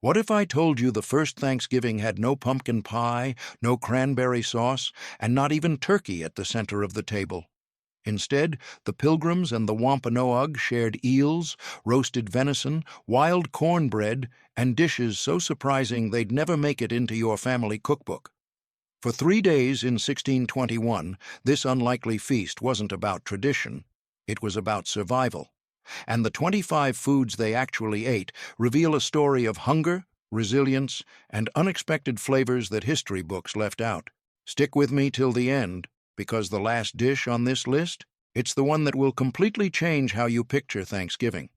What if I told you the first Thanksgiving had no pumpkin pie, no cranberry sauce, and not even turkey at the center of the table? Instead, the Pilgrims and the Wampanoag shared eels, roasted venison, wild cornbread, and dishes so surprising they'd never make it into your family cookbook. For 3 days in 1621, this unlikely feast wasn't about tradition. It was about survival. And the 25 foods they actually ate reveal a story of hunger, resilience, and unexpected flavors that history books left out. Stick with me till the end, because the last dish on this list, it's the one that will completely change how you picture Thanksgiving.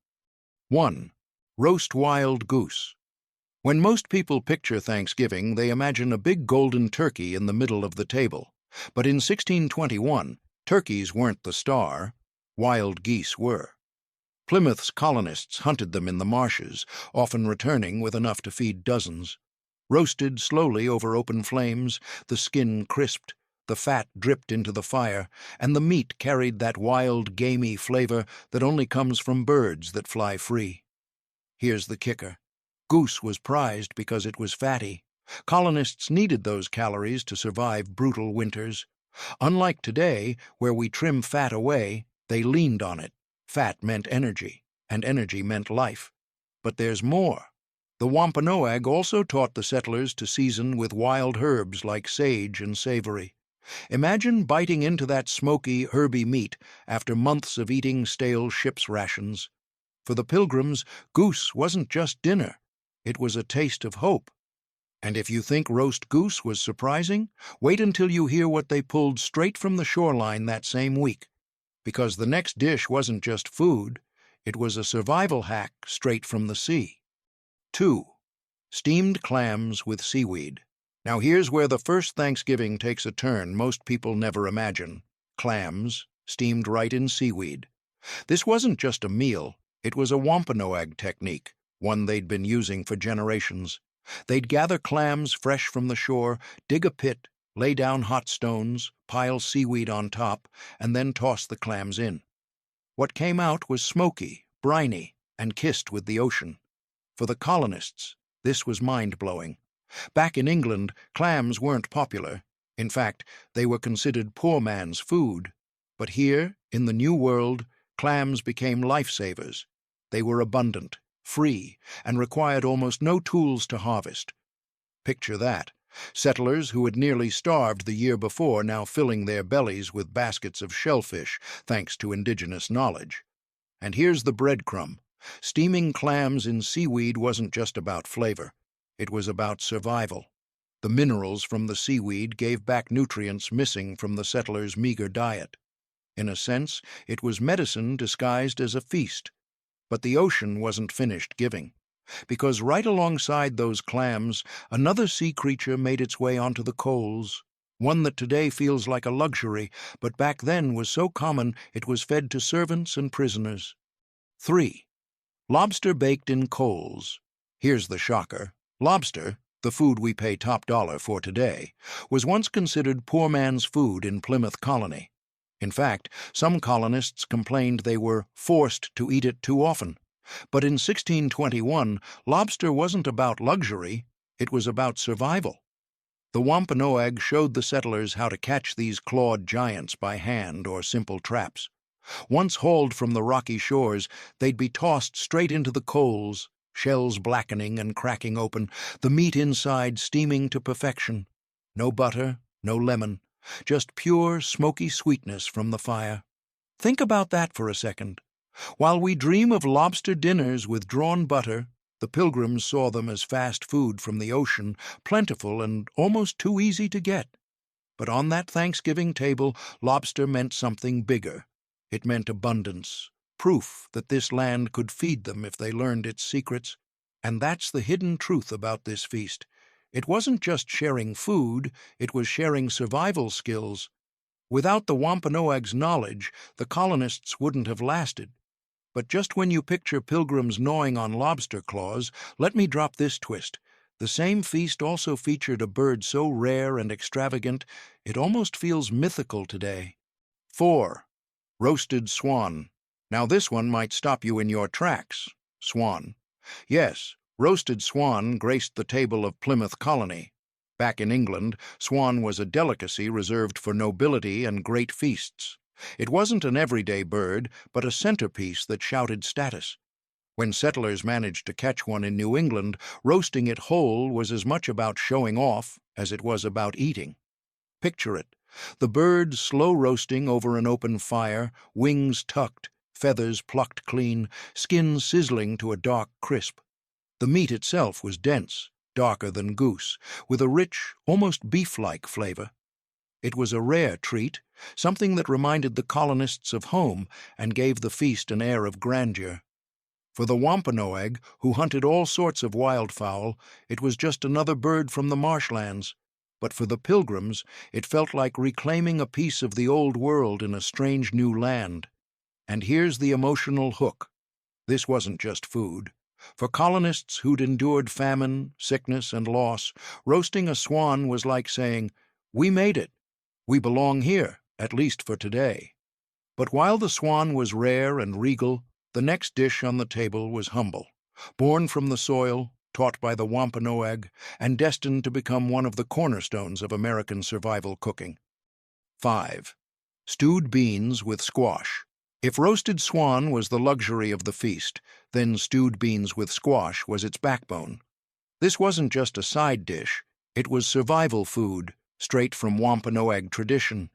1. Roast wild goose. When most people picture Thanksgiving, they imagine a big golden turkey in the middle of the table. But in 1621, turkeys weren't the star, wild geese were. Plymouth's colonists hunted them in the marshes, often returning with enough to feed dozens. Roasted slowly over open flames, the skin crisped, the fat dripped into the fire, and the meat carried that wild, gamey flavor that only comes from birds that fly free. Here's the kicker. Goose was prized because it was fatty. Colonists needed those calories to survive brutal winters. Unlike today, where we trim fat away, they leaned on it. Fat meant energy, and energy meant life. But there's more. The Wampanoag also taught the settlers to season with wild herbs like sage and savory. Imagine biting into that smoky, herby meat after months of eating stale ship's rations. For the Pilgrims, goose wasn't just dinner. It was a taste of hope. And if you think roast goose was surprising, wait until you hear what they pulled straight from the shoreline that same week. Because the next dish wasn't just food, it was a survival hack straight from the sea. 2. Steamed clams with seaweed. Now here's where the first Thanksgiving takes a turn most people never imagine. Clams, steamed right in seaweed. This wasn't just a meal, it was a Wampanoag technique, one they'd been using for generations. They'd gather clams fresh from the shore, dig a pit, lay down hot stones, pile seaweed on top, and then toss the clams in. What came out was smoky, briny, and kissed with the ocean. For the colonists, this was mind-blowing. Back in England, clams weren't popular. In fact, they were considered poor man's food. But here, in the New World, clams became lifesavers. They were abundant, free, and required almost no tools to harvest. Picture that. Settlers who had nearly starved the year before now filling their bellies with baskets of shellfish, thanks to indigenous knowledge. And here's the breadcrumb. Steaming clams in seaweed wasn't just about flavor. It was about survival. The minerals from the seaweed gave back nutrients missing from the settlers' meager diet. In a sense, it was medicine disguised as a feast. But the ocean wasn't finished giving. Because right alongside those clams, another sea creature made its way onto the coals, one that today feels like a luxury, but back then was so common it was fed to servants and prisoners. 3. Lobster baked in coals. Here's the shocker. Lobster, the food we pay top dollar for today, was once considered poor man's food in Plymouth Colony. In fact, some colonists complained they were forced to eat it too often. But in 1621, lobster wasn't about luxury, it was about survival. The Wampanoag showed the settlers how to catch these clawed giants by hand or simple traps. Once hauled from the rocky shores, they'd be tossed straight into the coals, shells blackening and cracking open, the meat inside steaming to perfection. No butter, no lemon, just pure, smoky sweetness from the fire. Think about that for a second. While we dream of lobster dinners with drawn butter, the Pilgrims saw them as fast food from the ocean, plentiful and almost too easy to get. But on that Thanksgiving table, lobster meant something bigger. It meant abundance, proof that this land could feed them if they learned its secrets. And that's the hidden truth about this feast. It wasn't just sharing food, it was sharing survival skills. Without the Wampanoag's knowledge, the colonists wouldn't have lasted. But just when you picture pilgrims gnawing on lobster claws, let me drop this twist. The same feast also featured a bird so rare and extravagant, it almost feels mythical today. 4. Roasted swan. Now this one might stop you in your tracks. Swan. Yes, Roasted swan graced the table of Plymouth Colony. Back in England, swan was a delicacy reserved for nobility and great feasts. It wasn't an everyday bird, but a centerpiece that shouted status. When settlers managed to catch one in New England, roasting it whole was as much about showing off as it was about eating. Picture it, the bird slow roasting over an open fire, wings tucked, feathers plucked clean, skin sizzling to a dark crisp. The meat itself was dense, darker than goose, with a rich, almost beef-like flavor. It was a rare treat, something that reminded the colonists of home and gave the feast an air of grandeur. For the Wampanoag, who hunted all sorts of wildfowl, it was just another bird from the marshlands. But for the Pilgrims, it felt like reclaiming a piece of the old world in a strange new land. And here's the emotional hook. This wasn't just food. For colonists who'd endured famine, sickness, and loss, roasting a swan was like saying, "We made it. We belong here, at least for today." But while the swan was rare and regal, the next dish on the table was humble. Born from the soil, taught by the Wampanoag, and destined to become one of the cornerstones of American survival cooking. 5. Stewed beans with squash. If roasted swan was the luxury of the feast, then stewed beans with squash was its backbone. This wasn't just a side dish, it was survival food, straight from Wampanoag tradition.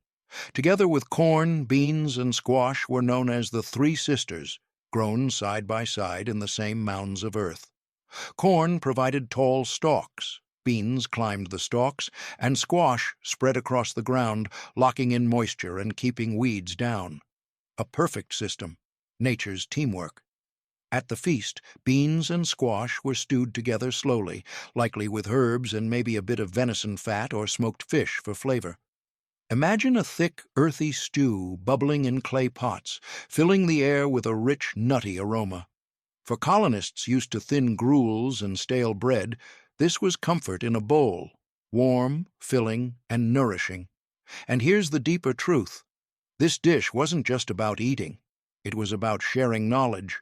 Together with corn, beans, and squash were known as the Three Sisters, grown side by side in the same mounds of earth. Corn provided tall stalks, beans climbed the stalks, and squash spread across the ground, locking in moisture and keeping weeds down. A perfect system, nature's teamwork. At the feast, beans and squash were stewed together slowly, likely with herbs and maybe a bit of venison fat or smoked fish for flavor. Imagine a thick, earthy stew bubbling in clay pots, filling the air with a rich, nutty aroma. For colonists used to thin gruels and stale bread, this was comfort in a bowl, warm, filling, and nourishing. And here's the deeper truth. This dish wasn't just about eating. It was about sharing knowledge.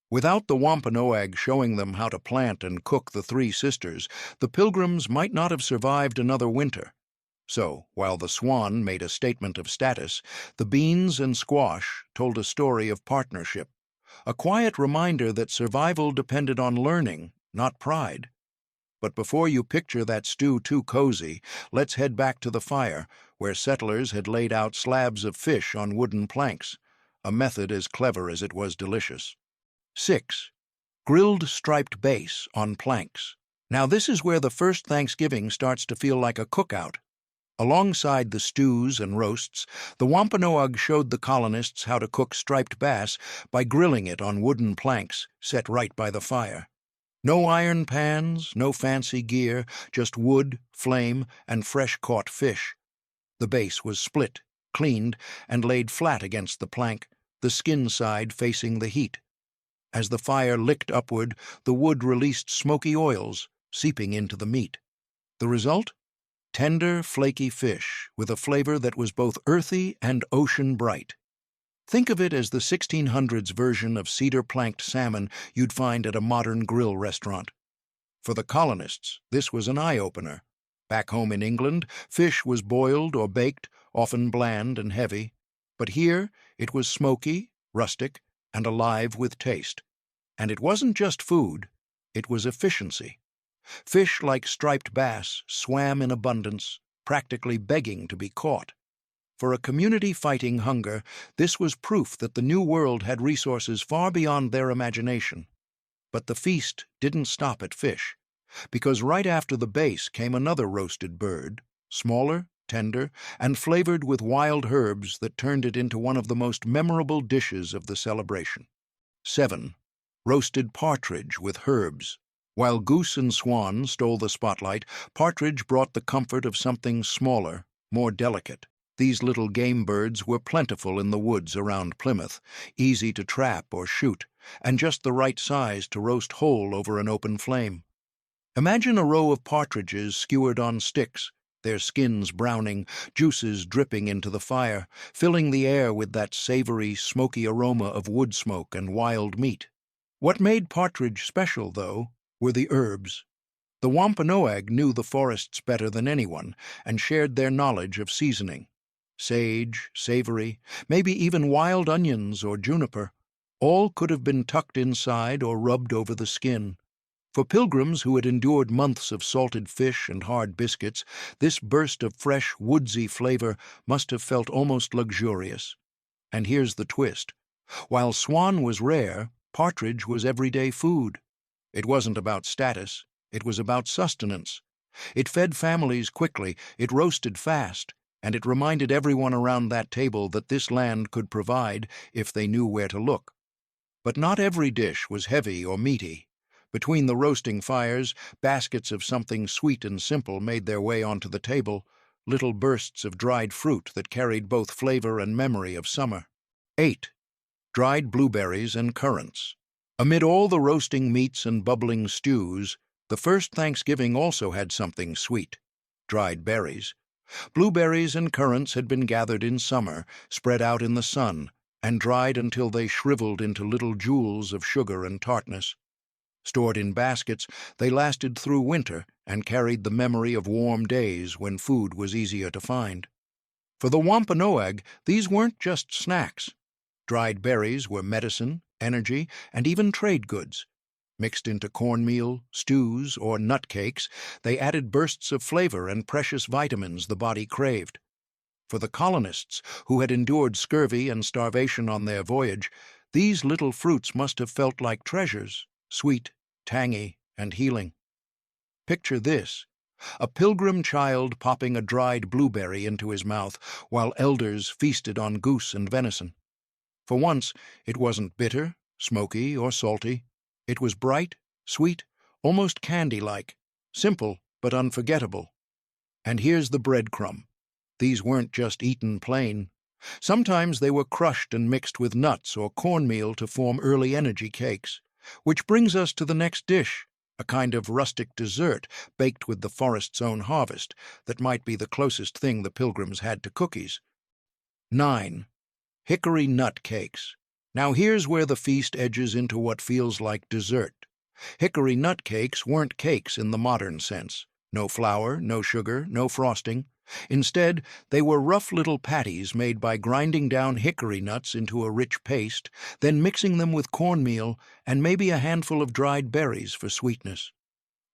Without the Wampanoag showing them how to plant and cook the Three Sisters, the Pilgrims might not have survived another winter. So, while the swan made a statement of status, the beans and squash told a story of partnership, a quiet reminder that survival depended on learning, not pride. But before you picture that stew too cozy, let's head back to the fire, where settlers had laid out slabs of fish on wooden planks, a method as clever as it was delicious. 6. Grilled striped bass on planks. Now this is where the first Thanksgiving starts to feel like a cookout. Alongside the stews and roasts, the Wampanoag showed the colonists how to cook striped bass by grilling it on wooden planks set right by the fire. No iron pans, no fancy gear, just wood, flame, and fresh-caught fish. The bass was split, cleaned, and laid flat against the plank, the skin side facing the heat. As the fire licked upward, the wood released smoky oils, seeping into the meat. The result? Tender, flaky fish with a flavor that was both earthy and ocean-bright. Think of it as the 1600s version of cedar-planked salmon you'd find at a modern grill restaurant. For the colonists, this was an eye-opener. Back home in England, fish was boiled or baked, often bland and heavy. But here, it was smoky, rustic, and alive with taste. And it wasn't just food, it was efficiency. Fish like striped bass swam in abundance, practically begging to be caught. For a community fighting hunger, this was proof that the New World had resources far beyond their imagination. But the feast didn't stop at fish, because right after the base came another roasted bird, smaller, tender, and flavored with wild herbs that turned it into one of the most memorable dishes of the celebration. 7. Roasted partridge with herbs. While goose and swan stole the spotlight, partridge brought the comfort of something smaller, more delicate. These little game birds were plentiful in the woods around Plymouth, easy to trap or shoot, and just the right size to roast whole over an open flame. Imagine a row of partridges skewered on sticks, their skins browning, juices dripping into the fire, filling the air with that savory, smoky aroma of wood smoke and wild meat. What made partridge special, though, were the herbs. The Wampanoag knew the forests better than anyone and shared their knowledge of seasoning. Sage, savory, maybe even wild onions or juniper, all could have been tucked inside or rubbed over the skin. For pilgrims who had endured months of salted fish and hard biscuits, this burst of fresh, woodsy flavor must have felt almost luxurious. And here's the twist. While swan was rare, partridge was everyday food. It wasn't about status, it was about sustenance. It fed families quickly, it roasted fast, and it reminded everyone around that table that this land could provide if they knew where to look. But not every dish was heavy or meaty. Between the roasting fires, baskets of something sweet and simple made their way onto the table, little bursts of dried fruit that carried both flavor and memory of summer. 8. Dried blueberries and currants. Amid all the roasting meats and bubbling stews, the first Thanksgiving also had something sweet: dried berries. Blueberries and currants had been gathered in summer, spread out in the sun, and dried until they shriveled into little jewels of sugar and tartness. Stored in baskets, they lasted through winter and carried the memory of warm days when food was easier to find. For the Wampanoag, these weren't just snacks. Dried berries were medicine, energy, and even trade goods. Mixed into cornmeal, stews, or nutcakes, they added bursts of flavor and precious vitamins the body craved. For the colonists, who had endured scurvy and starvation on their voyage, these little fruits must have felt like treasures, sweet, tangy, and healing. Picture this: a pilgrim child popping a dried blueberry into his mouth while elders feasted on goose and venison. For once, it wasn't bitter, smoky, or salty. It was bright, sweet, almost candy-like, simple but unforgettable. And here's the breadcrumb. These weren't just eaten plain. Sometimes they were crushed and mixed with nuts or cornmeal to form early energy cakes. Which brings us to the next dish, a kind of rustic dessert baked with the forest's own harvest that might be the closest thing the pilgrims had to cookies. 9. Hickory nut cakes. Now here's where the feast edges into what feels like dessert. Hickory nut cakes weren't cakes in the modern sense. No flour, no sugar, no frosting. Instead, they were rough little patties made by grinding down hickory nuts into a rich paste, then mixing them with cornmeal and maybe a handful of dried berries for sweetness.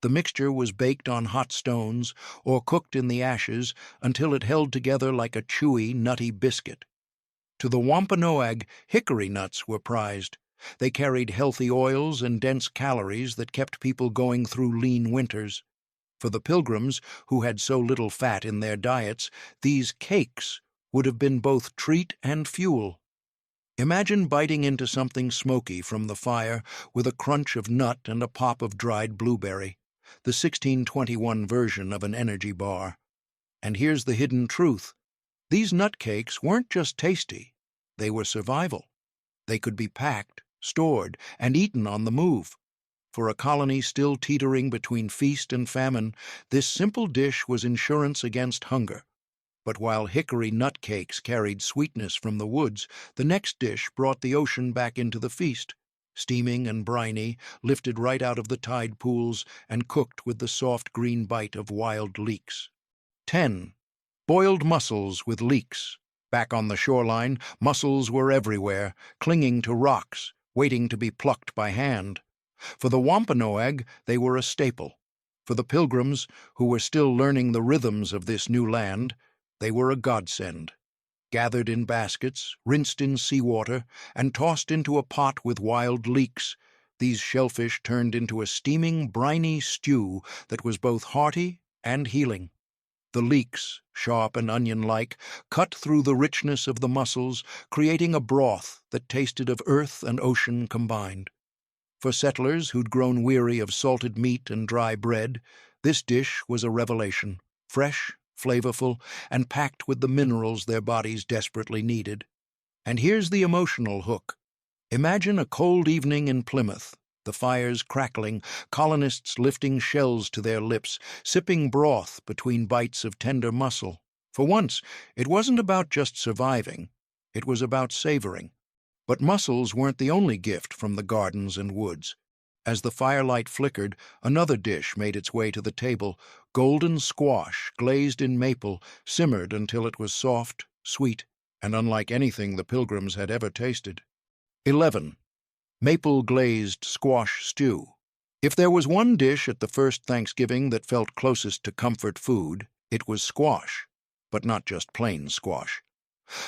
The mixture was baked on hot stones or cooked in the ashes until it held together like a chewy, nutty biscuit. To the Wampanoag, hickory nuts were prized. They carried healthy oils and dense calories that kept people going through lean winters. For the pilgrims, who had so little fat in their diets, these cakes would have been both treat and fuel. Imagine biting into something smoky from the fire with a crunch of nut and a pop of dried blueberry, the 1621 version of an energy bar. And here's the hidden truth. These nut cakes weren't just tasty, they were survival. They could be packed, stored, and eaten on the move. For a colony still teetering between feast and famine, this simple dish was insurance against hunger. But while hickory nut cakes carried sweetness from the woods, the next dish brought the ocean back into the feast, steaming and briny, lifted right out of the tide pools and cooked with the soft green bite of wild leeks. 10. Boiled mussels with leeks. Back on the shoreline, mussels were everywhere, clinging to rocks, waiting to be plucked by hand. For the Wampanoag, they were a staple. For the pilgrims, who were still learning the rhythms of this new land, they were a godsend. Gathered in baskets, rinsed in seawater, and tossed into a pot with wild leeks, these shellfish turned into a steaming, briny stew that was both hearty and healing. The leeks, sharp and onion-like, cut through the richness of the mussels, creating a broth that tasted of earth and ocean combined. For settlers who'd grown weary of salted meat and dry bread, this dish was a revelation, fresh, flavorful, and packed with the minerals their bodies desperately needed. And here's the emotional hook. Imagine a cold evening in Plymouth, the fires crackling, colonists lifting shells to their lips, sipping broth between bites of tender mussel. For once, it wasn't about just surviving, it was about savoring. But mussels weren't the only gift from the gardens and woods. As the firelight flickered, another dish made its way to the table. Golden squash, glazed in maple, simmered until it was soft, sweet, and unlike anything the pilgrims had ever tasted. 11. Maple-glazed squash stew. If there was one dish at the first Thanksgiving that felt closest to comfort food, it was squash, but not just plain squash.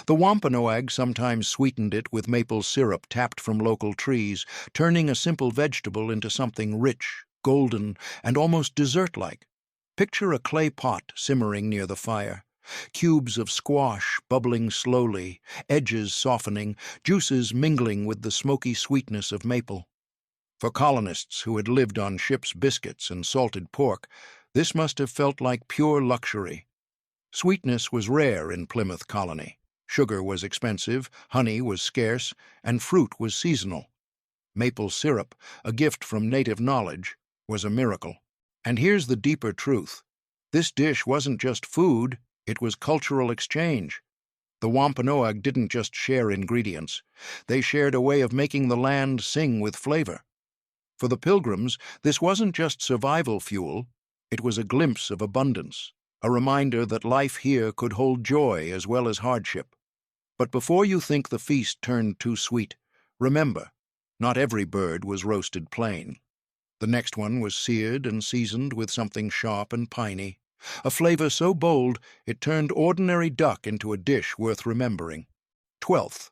The Wampanoag sometimes sweetened it with maple syrup tapped from local trees, turning a simple vegetable into something rich, golden, and almost dessert-like. Picture a clay pot simmering near the fire. Cubes of squash bubbling slowly, edges softening, juices mingling with the smoky sweetness of maple. For colonists who had lived on ship's biscuits and salted pork, this must have felt like pure luxury. Sweetness was rare in Plymouth Colony. Sugar was expensive, honey was scarce, and fruit was seasonal. Maple syrup, a gift from native knowledge, was a miracle. And here's the deeper truth. This dish wasn't just food, it was cultural exchange. The Wampanoag didn't just share ingredients. They shared a way of making the land sing with flavor. For the Pilgrims, this wasn't just survival fuel, it was a glimpse of abundance, a reminder that life here could hold joy as well as hardship. But before you think the feast turned too sweet, remember, not every bird was roasted plain. The next one was seared and seasoned with something sharp and piney, a flavor so bold it turned ordinary duck into a dish worth remembering. 12th,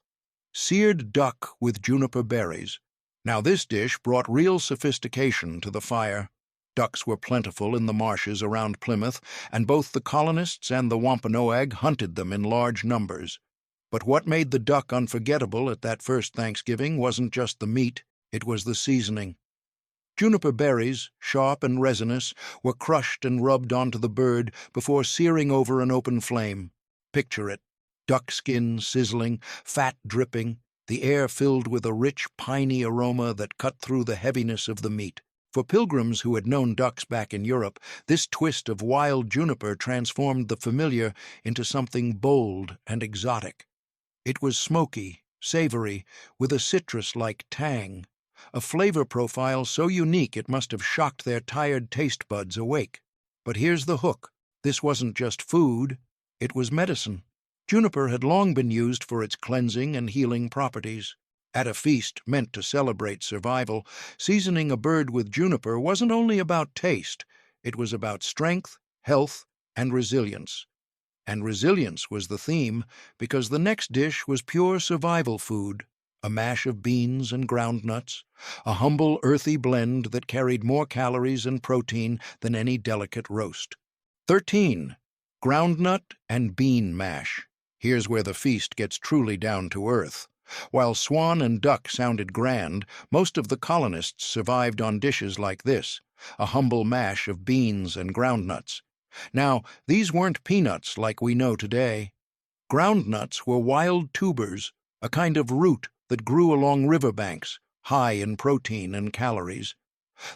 seared duck with juniper berries. Now this dish brought real sophistication to the fire. Ducks were plentiful in the marshes around Plymouth, and both the colonists and the Wampanoag hunted them in large numbers. But what made the duck unforgettable at that first Thanksgiving wasn't just the meat, it was the seasoning. Juniper berries, sharp and resinous, were crushed and rubbed onto the bird before searing over an open flame. Picture it, duck skin sizzling, fat dripping, the air filled with a rich, piney aroma that cut through the heaviness of the meat. For pilgrims who had known ducks back in Europe, this twist of wild juniper transformed the familiar into something bold and exotic. It was smoky, savory, with a citrus-like tang, a flavor profile so unique it must have shocked their tired taste buds awake. But here's the hook. This wasn't just food, it was medicine. Juniper had long been used for its cleansing and healing properties. At a feast meant to celebrate survival, seasoning a bird with juniper wasn't only about taste, it was about strength, health, and resilience. And resilience was the theme, because the next dish was pure survival food, a mash of beans and groundnuts, a humble, earthy blend that carried more calories and protein than any delicate roast. 13. Groundnut and bean mash. Here's where the feast gets truly down to earth. While swan and duck sounded grand, most of the colonists survived on dishes like this, a humble mash of beans and groundnuts. Now, these weren't peanuts like we know today. Groundnuts were wild tubers, a kind of root that grew along riverbanks, high in protein and calories.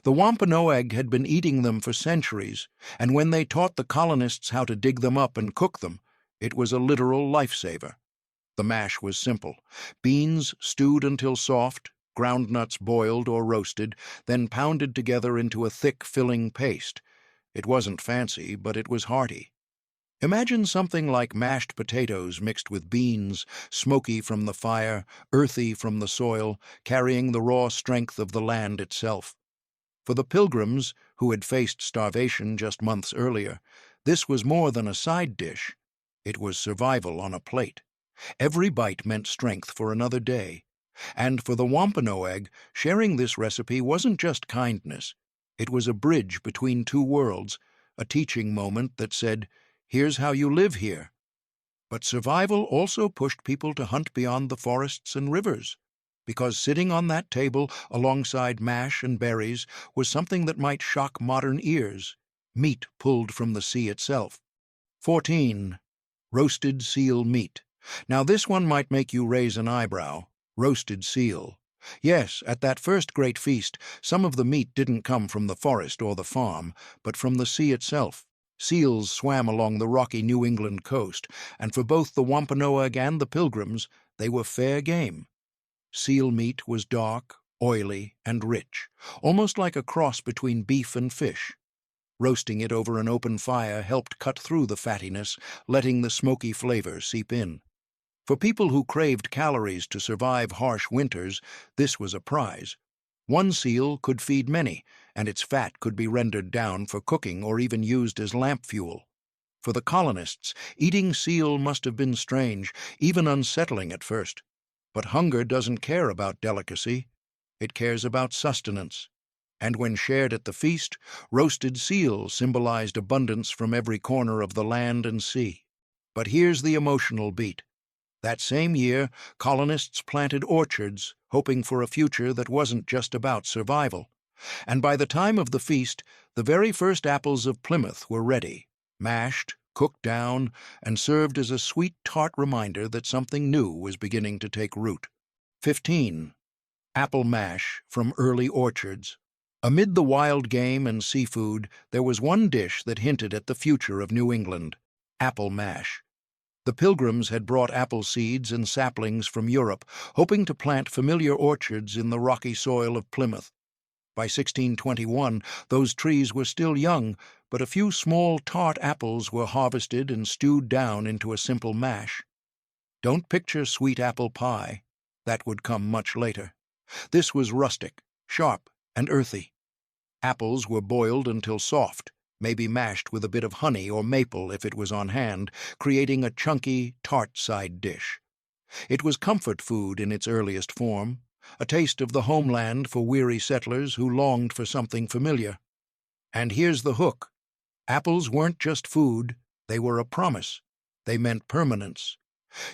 The Wampanoag had been eating them for centuries, and when they taught the colonists how to dig them up and cook them, it was a literal lifesaver. The mash was simple. Beans stewed until soft, groundnuts boiled or roasted, then pounded together into a thick, filling paste. It wasn't fancy, but it was hearty. Imagine something like mashed potatoes mixed with beans, smoky from the fire, earthy from the soil, carrying the raw strength of the land itself. For the Pilgrims, who had faced starvation just months earlier, this was more than a side dish. It was survival on a plate. Every bite meant strength for another day. And for the Wampanoag, sharing this recipe wasn't just kindness. It was a bridge between two worlds, a teaching moment that said, "Here's how you live here." But survival also pushed people to hunt beyond the forests and rivers, because sitting on that table alongside mash and berries was something that might shock modern ears, meat pulled from the sea itself. 14. Roasted seal meat. Now this one might make you raise an eyebrow. Roasted seal. Yes, at that first great feast, some of the meat didn't come from the forest or the farm, but from the sea itself. Seals swam along the rocky New England coast, and for both the Wampanoag and the Pilgrims, they were fair game. Seal meat was dark, oily and rich, almost like a cross between beef and fish. Roasting it over an open fire helped cut through the fattiness, letting the smoky flavor seep in. For people who craved calories to survive harsh winters, this was a prize. One seal could feed many, and its fat could be rendered down for cooking or even used as lamp fuel. For the colonists, eating seal must have been strange, even unsettling at first. But hunger doesn't care about delicacy. It cares about sustenance. And when shared at the feast, roasted seal symbolized abundance from every corner of the land and sea. But here's the emotional beat. That same year, colonists planted orchards, hoping for a future that wasn't just about survival. And by the time of the feast, the very first apples of Plymouth were ready, mashed, cooked down, and served as a sweet, tart reminder that something new was beginning to take root. 15. Apple mash from early orchards. Amid the wild game and seafood, there was one dish that hinted at the future of New England: apple mash. The Pilgrims had brought apple seeds and saplings from Europe, hoping to plant familiar orchards in the rocky soil of Plymouth. By 1621, those trees were still young, but a few small tart apples were harvested and stewed down into a simple mash. Don't picture sweet apple pie. That would come much later. This was rustic, sharp, and earthy. Apples were boiled until soft, maybe mashed with a bit of honey or maple if it was on hand, creating a chunky, tart side dish. It was comfort food in its earliest form, a taste of the homeland for weary settlers who longed for something familiar. And here's the hook. Apples weren't just food, they were a promise. They meant permanence.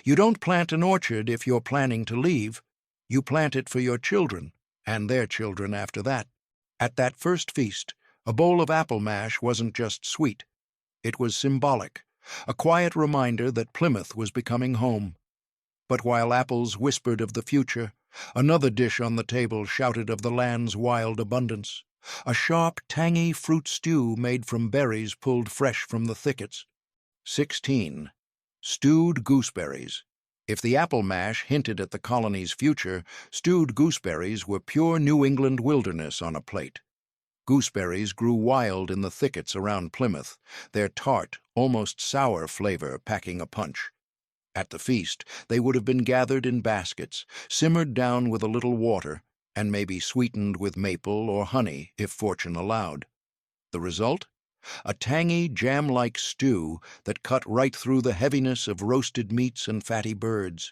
You don't plant an orchard if you're planning to leave. You plant it for your children, and their children after that. At that first feast, a bowl of apple mash wasn't just sweet. It was symbolic, a quiet reminder that Plymouth was becoming home. But while apples whispered of the future, another dish on the table shouted of the land's wild abundance: a sharp, tangy fruit stew made from berries pulled fresh from the thickets. 16. Stewed gooseberries. If the apple mash hinted at the colony's future, stewed gooseberries were pure New England wilderness on a plate. Gooseberries grew wild in the thickets around Plymouth, their tart, almost sour flavor packing a punch. At the feast, they would have been gathered in baskets, simmered down with a little water, and maybe sweetened with maple or honey if fortune allowed. The result? A tangy, jam-like stew that cut right through the heaviness of roasted meats and fatty birds.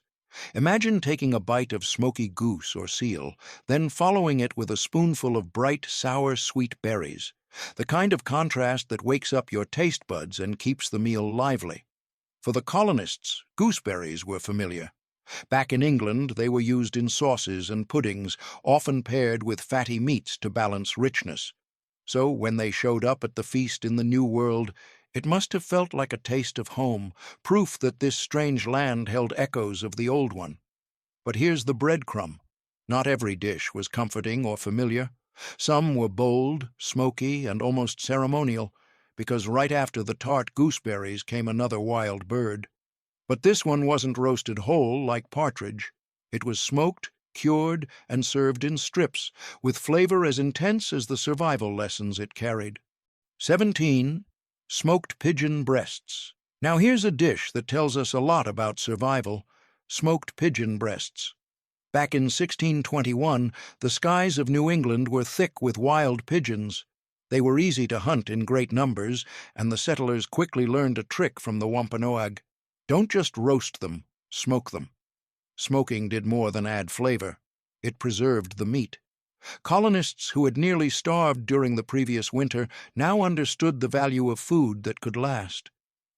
Imagine taking a bite of smoky goose or seal, then following it with a spoonful of bright, sour, sweet berries, the kind of contrast that wakes up your taste buds and keeps the meal lively. For the colonists, gooseberries were familiar. Back in England, they were used in sauces and puddings, often paired with fatty meats to balance richness. So when they showed up at the feast in the New World, it must have felt like a taste of home, proof that this strange land held echoes of the old one. But here's the breadcrumb. Not every dish was comforting or familiar. Some were bold, smoky, and almost ceremonial, because right after the tart gooseberries came another wild bird. But this one wasn't roasted whole like partridge. It was smoked, cured, and served in strips, with flavor as intense as the survival lessons it carried. 17. Smoked pigeon breasts. Now here's a dish that tells us a lot about survival: smoked pigeon breasts. Back in 1621, the skies of New England were thick with wild pigeons. They were easy to hunt in great numbers, and the settlers quickly learned a trick from the Wampanoag. Don't just roast them, smoke them. Smoking did more than add flavor. It preserved the meat. Colonists who had nearly starved during the previous winter now understood the value of food that could last.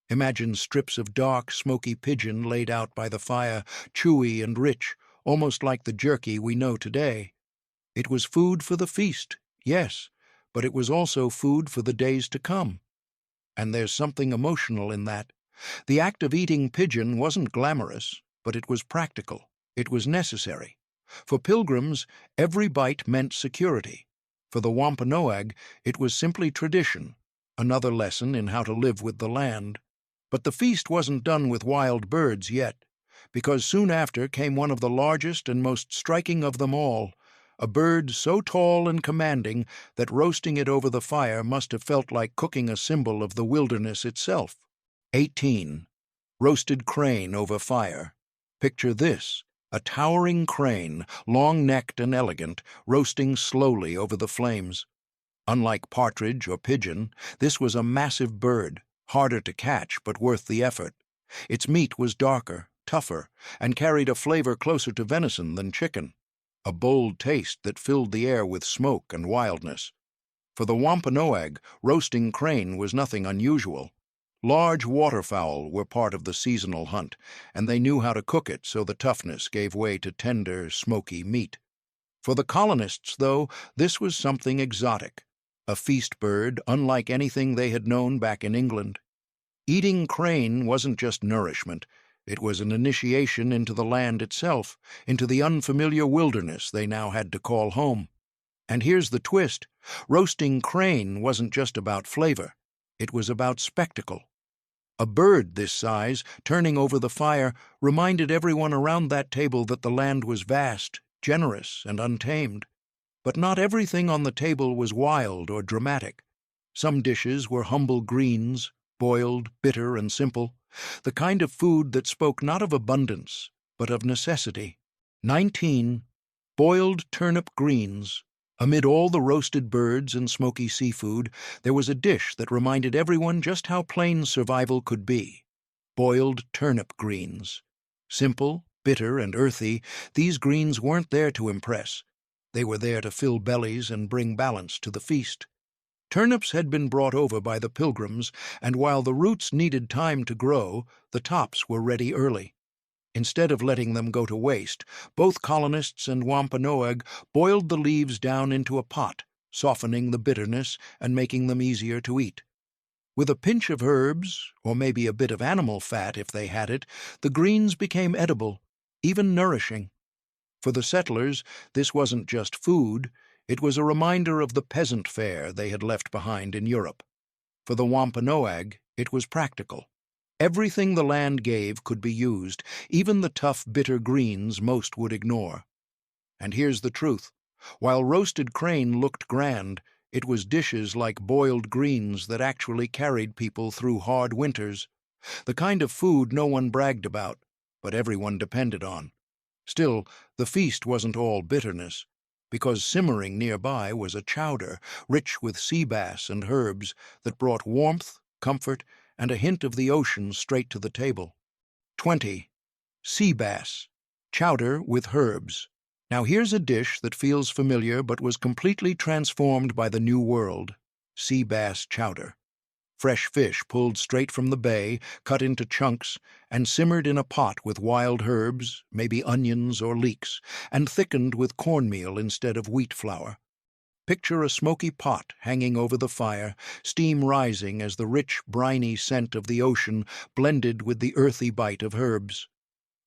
Imagine strips of dark, smoky pigeon laid out by the fire, chewy and rich, almost like the jerky we know today. It was food for the feast, yes, but it was also food for the days to come. And there's something emotional in that. The act of eating pigeon wasn't glamorous, but it was practical. It was necessary. For Pilgrims, every bite meant security. For the Wampanoag, it was simply tradition, another lesson in how to live with the land. But the feast wasn't done with wild birds yet, because soon after came one of the largest and most striking of them all, a bird so tall and commanding that roasting it over the fire must have felt like cooking a symbol of the wilderness itself. 18. Roasted crane over fire. Picture this, a towering crane, long-necked and elegant, roasting slowly over the flames. Unlike partridge or pigeon, this was a massive bird, harder to catch but worth the effort. Its meat was darker, tougher, and carried a flavor closer to venison than chicken, a bold taste that filled the air with smoke and wildness. For the Wampanoag, roasting crane was nothing unusual. Large waterfowl were part of the seasonal hunt, and they knew how to cook it so the toughness gave way to tender, smoky meat. For the colonists, though, this was something exotic, a feast bird unlike anything they had known back in England. Eating crane wasn't just nourishment, it was an initiation into the land itself, into the unfamiliar wilderness they now had to call home. And here's the twist, roasting crane wasn't just about flavor, it was about spectacle. A bird this size, turning over the fire, reminded everyone around that table that the land was vast, generous, and untamed. But not everything on the table was wild or dramatic. Some dishes were humble greens, boiled, bitter, and simple, the kind of food that spoke not of abundance, but of necessity. 19. Boiled turnip greens. Amid all the roasted birds and smoky seafood, there was a dish that reminded everyone just how plain survival could be. Boiled turnip greens. Simple, bitter, and earthy, these greens weren't there to impress. They were there to fill bellies and bring balance to the feast. Turnips had been brought over by the Pilgrims, and while the roots needed time to grow, the tops were ready early. Instead of letting them go to waste, both colonists and Wampanoag boiled the leaves down into a pot, softening the bitterness and making them easier to eat. With a pinch of herbs, or maybe a bit of animal fat if they had it, the greens became edible, even nourishing. For the settlers, this wasn't just food, it was a reminder of the peasant fare they had left behind in Europe. For the Wampanoag, it was practical. Everything the land gave could be used, even the tough, bitter greens most would ignore. And here's the truth. While roasted crane looked grand, it was dishes like boiled greens that actually carried people through hard winters, the kind of food no one bragged about, but everyone depended on. Still, the feast wasn't all bitterness, because simmering nearby was a chowder, rich with sea bass and herbs, that brought warmth, comfort, and a hint of the ocean straight to the table. 20. Sea bass. Chowder with herbs. Now here's a dish that feels familiar but was completely transformed by the New World. Sea bass chowder. Fresh fish pulled straight from the bay, cut into chunks, and simmered in a pot with wild herbs, maybe onions or leeks, and thickened with cornmeal instead of wheat flour. Picture a smoky pot hanging over the fire, steam rising as the rich, briny scent of the ocean blended with the earthy bite of herbs.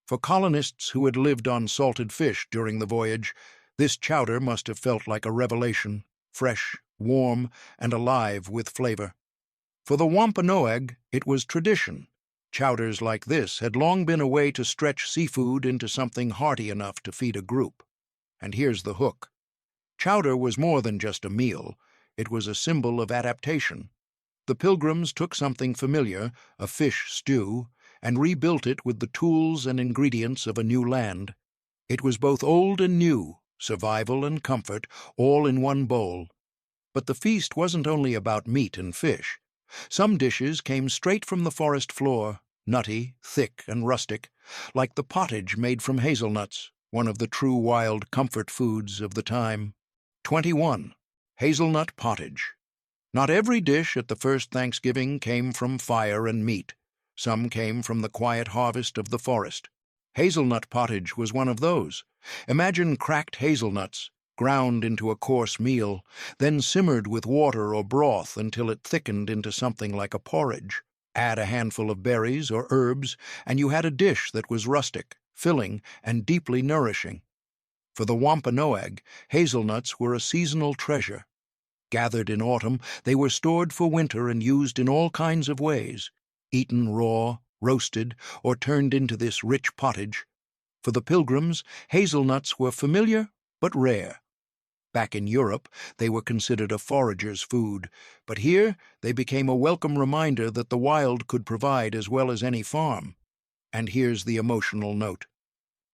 For colonists who had lived on salted fish during the voyage, this chowder must have felt like a revelation, fresh, warm, and alive with flavor. For the Wampanoag, it was tradition. Chowders like this had long been a way to stretch seafood into something hearty enough to feed a group. And here's the hook. Chowder was more than just a meal, it was a symbol of adaptation. The Pilgrims took something familiar, a fish stew, and rebuilt it with the tools and ingredients of a new land. It was both old and new, survival and comfort, all in one bowl. But the feast wasn't only about meat and fish. Some dishes came straight from the forest floor, nutty, thick, and rustic, like the pottage made from hazelnuts, one of the true wild comfort foods of the time. 21. Hazelnut pottage. Not every dish at the first Thanksgiving came from fire and meat. Some came from the quiet harvest of the forest. Hazelnut pottage was one of those. Imagine cracked hazelnuts, ground into a coarse meal, then simmered with water or broth until it thickened into something like a porridge. Add a handful of berries or herbs, and you had a dish that was rustic, filling, and deeply nourishing. For the Wampanoag, hazelnuts were a seasonal treasure. Gathered in autumn, they were stored for winter and used in all kinds of ways, eaten raw, roasted, or turned into this rich pottage. For the Pilgrims, hazelnuts were familiar but rare. Back in Europe, they were considered a forager's food, but here they became a welcome reminder that the wild could provide as well as any farm. And here's the emotional note.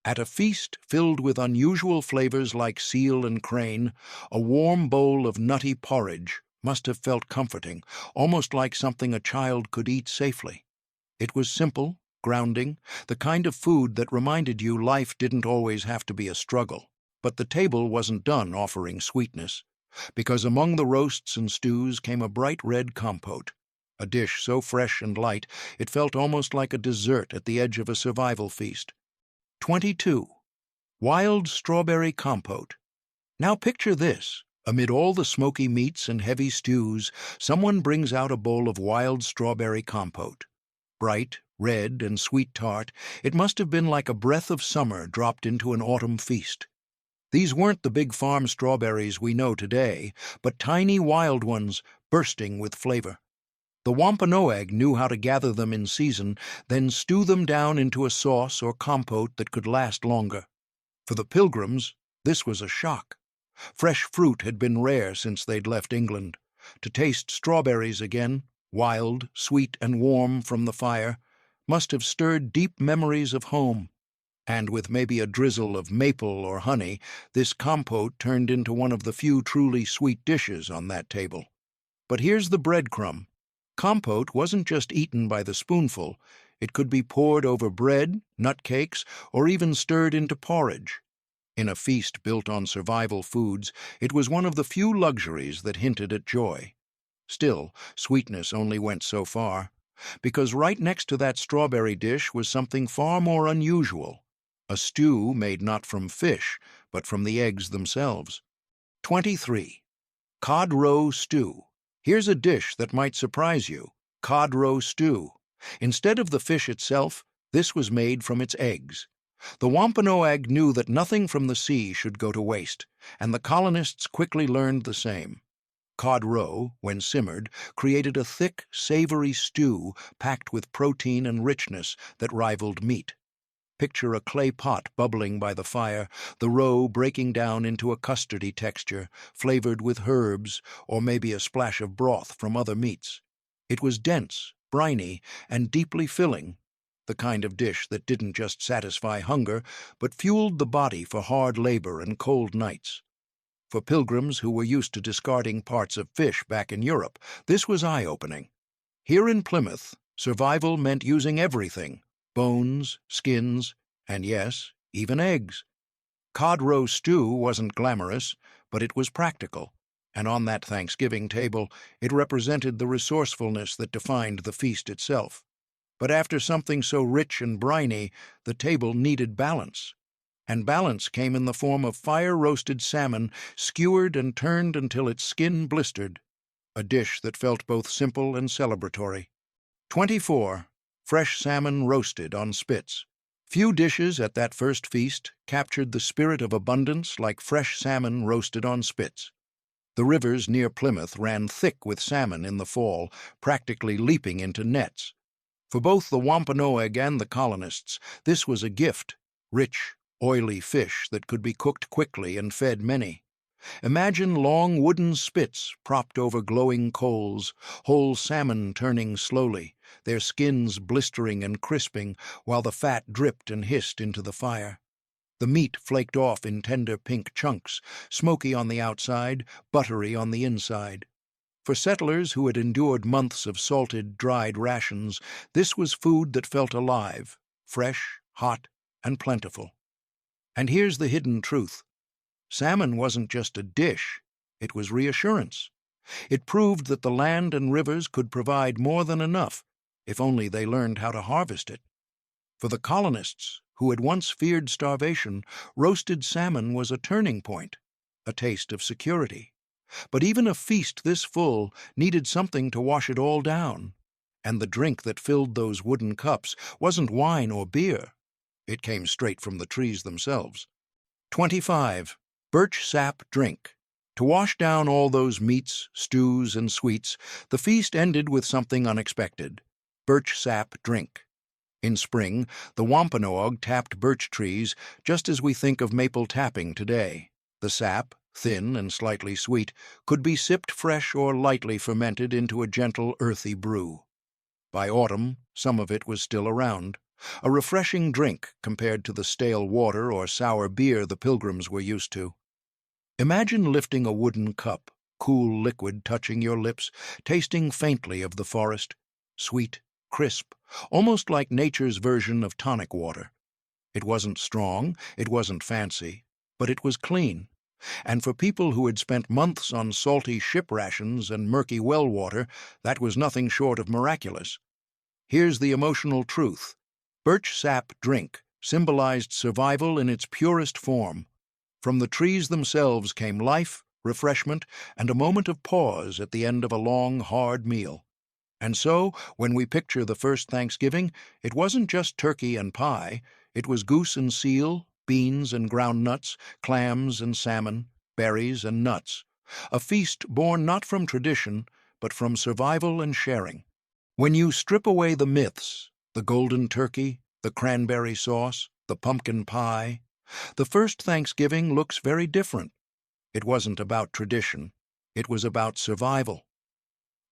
At a feast filled with unusual flavors like seal and crane, a warm bowl of nutty porridge must have felt comforting, almost like something a child could eat safely. It was simple, grounding, the kind of food that reminded you life didn't always have to be a struggle. But the table wasn't done offering sweetness, because among the roasts and stews came a bright red compote, a dish so fresh and light it felt almost like a dessert at the edge of a survival feast. 22. Wild strawberry compote. Now picture this. Amid all the smoky meats and heavy stews, someone brings out a bowl of wild strawberry compote. Bright, red, and sweet tart, it must have been like a breath of summer dropped into an autumn feast. These weren't the big farm strawberries we know today, but tiny wild ones bursting with flavor. The Wampanoag knew how to gather them in season, then stew them down into a sauce or compote that could last longer. For the Pilgrims, this was a shock. Fresh fruit had been rare since they'd left England. To taste strawberries again, wild, sweet, and warm from the fire, must have stirred deep memories of home. And with maybe a drizzle of maple or honey, this compote turned into one of the few truly sweet dishes on that table. But here's the breadcrumb. Compote wasn't just eaten by the spoonful. It could be poured over bread, nutcakes, or even stirred into porridge. In a feast built on survival foods, it was one of the few luxuries that hinted at joy. Still, sweetness only went so far, because right next to that strawberry dish was something far more unusual. A stew made not from fish, but from the eggs themselves. 23. Cod roe stew. Here's a dish that might surprise you. Cod roe stew. Instead of the fish itself, this was made from its eggs. The Wampanoag knew that nothing from the sea should go to waste, and the colonists quickly learned the same. Cod roe, when simmered, created a thick, savory stew packed with protein and richness that rivaled meat. Picture a clay pot bubbling by the fire, the roe breaking down into a custardy texture, flavored with herbs or maybe a splash of broth from other meats. It was dense, briny, and deeply filling, the kind of dish that didn't just satisfy hunger, but fueled the body for hard labor and cold nights. For pilgrims who were used to discarding parts of fish back in Europe, this was eye-opening. Here in Plymouth, survival meant using everything: bones, skins, and yes, even eggs. Cod roe stew wasn't glamorous, but it was practical, and on that Thanksgiving table, it represented the resourcefulness that defined the feast itself. But after something so rich and briny, the table needed balance. And balance came in the form of fire-roasted salmon, skewered and turned until its skin blistered, a dish that felt both simple and celebratory. 24. Fresh salmon roasted on spits. Few dishes at that first feast captured the spirit of abundance like fresh salmon roasted on spits. The rivers near Plymouth ran thick with salmon in the fall, practically leaping into nets. For both the Wampanoag and the colonists, this was a gift: rich, oily fish that could be cooked quickly and fed many. Imagine long wooden spits propped over glowing coals, whole salmon turning slowly, their skins blistering and crisping while the fat dripped and hissed into the fire. The meat flaked off in tender pink chunks, smoky on the outside, buttery on the inside. For settlers who had endured months of salted, dried rations, this was food that felt alive, fresh, hot, and plentiful. And here's the hidden truth. Salmon wasn't just a dish, it was reassurance. It proved that the land and rivers could provide more than enough, if only they learned how to harvest it. For the colonists, who had once feared starvation, roasted salmon was a turning point, a taste of security. But even a feast this full needed something to wash it all down. And the drink that filled those wooden cups wasn't wine or beer. It came straight from the trees themselves. 25. Birch sap drink. To wash down all those meats, stews, and sweets, the feast ended with something unexpected: birch sap drink. In spring, the Wampanoag tapped birch trees just as we think of maple tapping today. The sap, thin and slightly sweet, could be sipped fresh or lightly fermented into a gentle, earthy brew. By autumn, some of it was still around, a refreshing drink compared to the stale water or sour beer the Pilgrims were used to. Imagine lifting a wooden cup, cool liquid touching your lips, tasting faintly of the forest, sweet, crisp, almost like nature's version of tonic water. It wasn't strong, it wasn't fancy, but it was clean. And for people who had spent months on salty ship rations and murky well water, that was nothing short of miraculous. Here's the emotional truth. Birch sap drink symbolized survival in its purest form. From the trees themselves came life, refreshment, and a moment of pause at the end of a long, hard meal. And so, when we picture the first Thanksgiving, it wasn't just turkey and pie, it was goose and seal, beans and groundnuts, clams and salmon, berries and nuts. A feast born not from tradition, but from survival and sharing. When you strip away the myths, the golden turkey, the cranberry sauce, the pumpkin pie, the first Thanksgiving looks very different. It wasn't about tradition. It was about survival.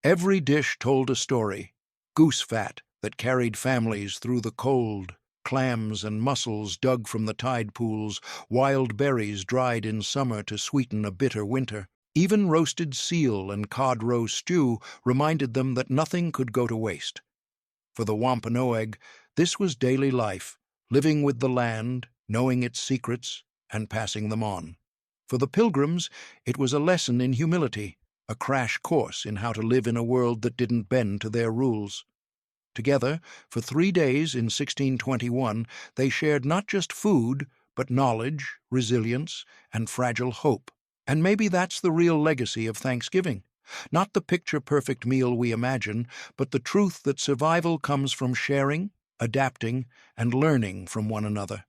Every dish told a story: goose fat that carried families through the cold, clams and mussels dug from the tide pools, wild berries dried in summer to sweeten a bitter winter. Even roasted seal and cod roe stew reminded them that nothing could go to waste. For the Wampanoag, this was daily life, living with the land, knowing its secrets, and passing them on. For the Pilgrims, it was a lesson in humility, a crash course in how to live in a world that didn't bend to their rules. Together, for 3 days in 1621, they shared not just food, but knowledge, resilience, and fragile hope. And maybe that's the real legacy of Thanksgiving. Not the picture-perfect meal we imagine, but the truth that survival comes from sharing, adapting, and learning from one another.